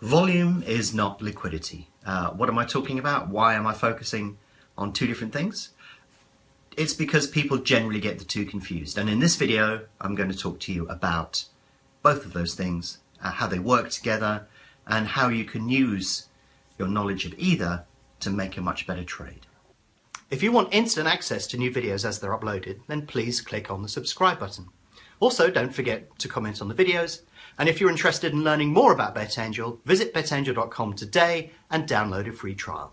Volume is not liquidity. What am I talking about? Why am I focusing on two different things? It's because people generally get the two confused. And in this video, I'm going to talk to you about both of those things, how they work together, and how you can use your knowledge of either to make a much better trade. If you want instant access to new videos as they're uploaded, then please click on the subscribe button. Also, don't forget to comment on the videos. And if you're interested in learning more about BetAngel, visit betangel.com today and download a free trial.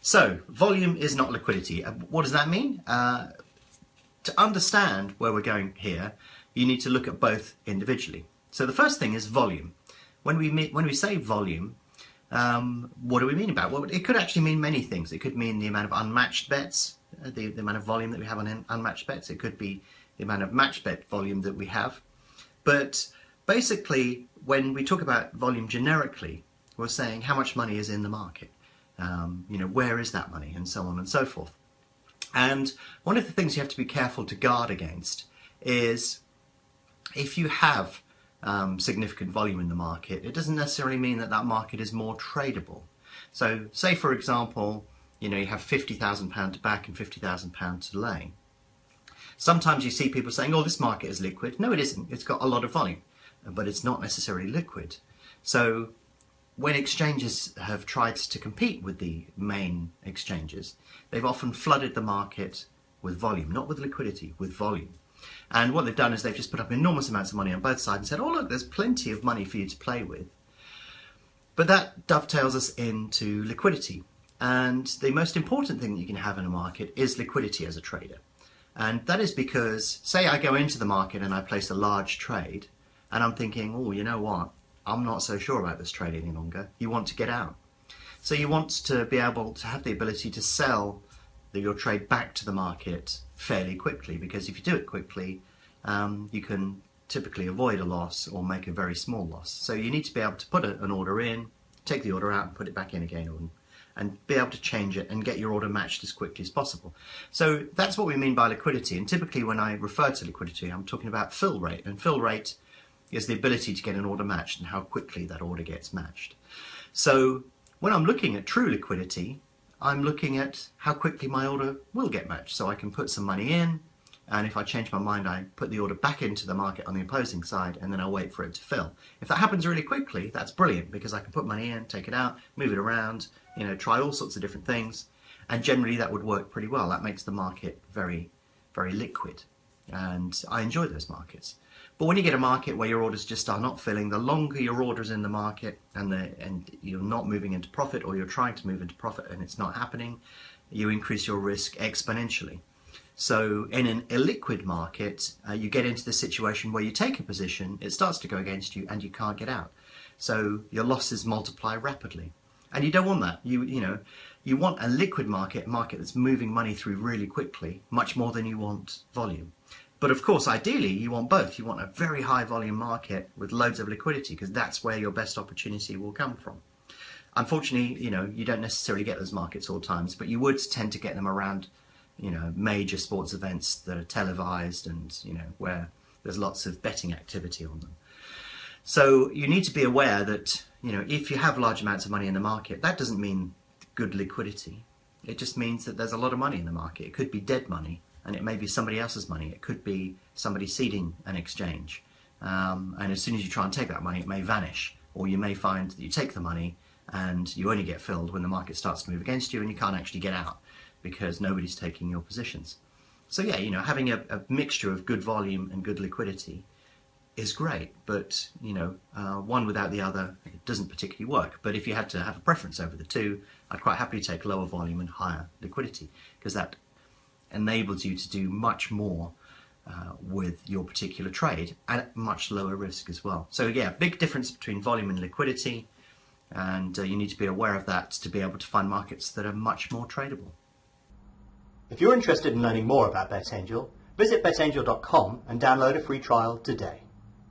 So, volume is not liquidity. What does that mean? To understand where we're going here, you need to look at both individually. So the first thing is volume. When we say volume, what do we mean about it? Well, it could actually mean many things. It could mean the amount of unmatched bets, the amount of volume that we have on unmatched bets. It could be the amount of matched bet volume that we have. But basically, when we talk about volume generically, we're saying how much money is in the market. Where is that money, and so on and so forth. And one of the things you have to be careful to guard against is if you have significant volume in the market, it doesn't necessarily mean that that market is more tradable. So say, for example, you have £50,000 to back and £50,000 to lay. Sometimes you see people saying, oh, this market is liquid. No, it isn't. It's got a lot of volume, but it's not necessarily liquid. So when exchanges have tried to compete with the main exchanges, they've often flooded the market with volume, not with liquidity, with volume. And what they've done is they've just put up enormous amounts of money on both sides and said, oh, look, there's plenty of money for you to play with. But that dovetails us into liquidity. And the most important thing that you can have in a market is liquidity as a trader. And that is because, say I go into the market and I place a large trade, and I'm thinking, oh, you know what? I'm not so sure about this trade any longer. You want to get out. So you want to be able to have the ability to sell your trade back to the market fairly quickly, because if you do it quickly, you can typically avoid a loss or make a very small loss. So you need to be able to put an order in, take the order out and put it back in again, and be able to change it and get your order matched as quickly as possible. So that's what we mean by liquidity. And typically when I refer to liquidity, I'm talking about fill rate. And fill rate is the ability to get an order matched and how quickly that order gets matched. So when I'm looking at true liquidity, I'm looking at how quickly my order will get matched. So I can put some money in, and if I change my mind, I put the order back into the market on the opposing side, and then I'll wait for it to fill. If that happens really quickly, that's brilliant, because I can put money in, take it out, move it around, try all sorts of different things, and generally that would work pretty well. That makes the market very, very liquid, and I enjoy those markets. But when you get a market where your orders just are not filling, the longer your order's in the market and you're not moving into profit, or you're trying to move into profit and it's not happening, you increase your risk exponentially. So in an illiquid market, you get into the situation where you take a position, it starts to go against you and you can't get out. So your losses multiply rapidly. And you don't want that. You want a liquid market, a market that's moving money through really quickly, much more than you want volume. But of course, ideally, you want both. You want a very high volume market with loads of liquidity, because that's where your best opportunity will come from. Unfortunately, you don't necessarily get those markets all times, but you would tend to get them around, major sports events that are televised and, where there's lots of betting activity on them. So you need to be aware that, if you have large amounts of money in the market, that doesn't mean good liquidity. It just means that there's a lot of money in the market. It could be dead money, and it may be somebody else's money. It could be somebody seeding an exchange. And as soon as you try and take that money, it may vanish. Or you may find that you take the money and you only get filled when the market starts to move against you and you can't actually get out because nobody's taking your positions. So yeah, having a mixture of good volume and good liquidity is great, but one without the other, it doesn't particularly work. But if you had to have a preference over the two, I'd quite happily take lower volume and higher liquidity, because that enables you to do much more with your particular trade at much lower risk as well. So yeah, big difference between volume and liquidity, and you need to be aware of that to be able to find markets that are much more tradable. If you're interested in learning more about BetAngel, visit betangel.com and download a free trial today.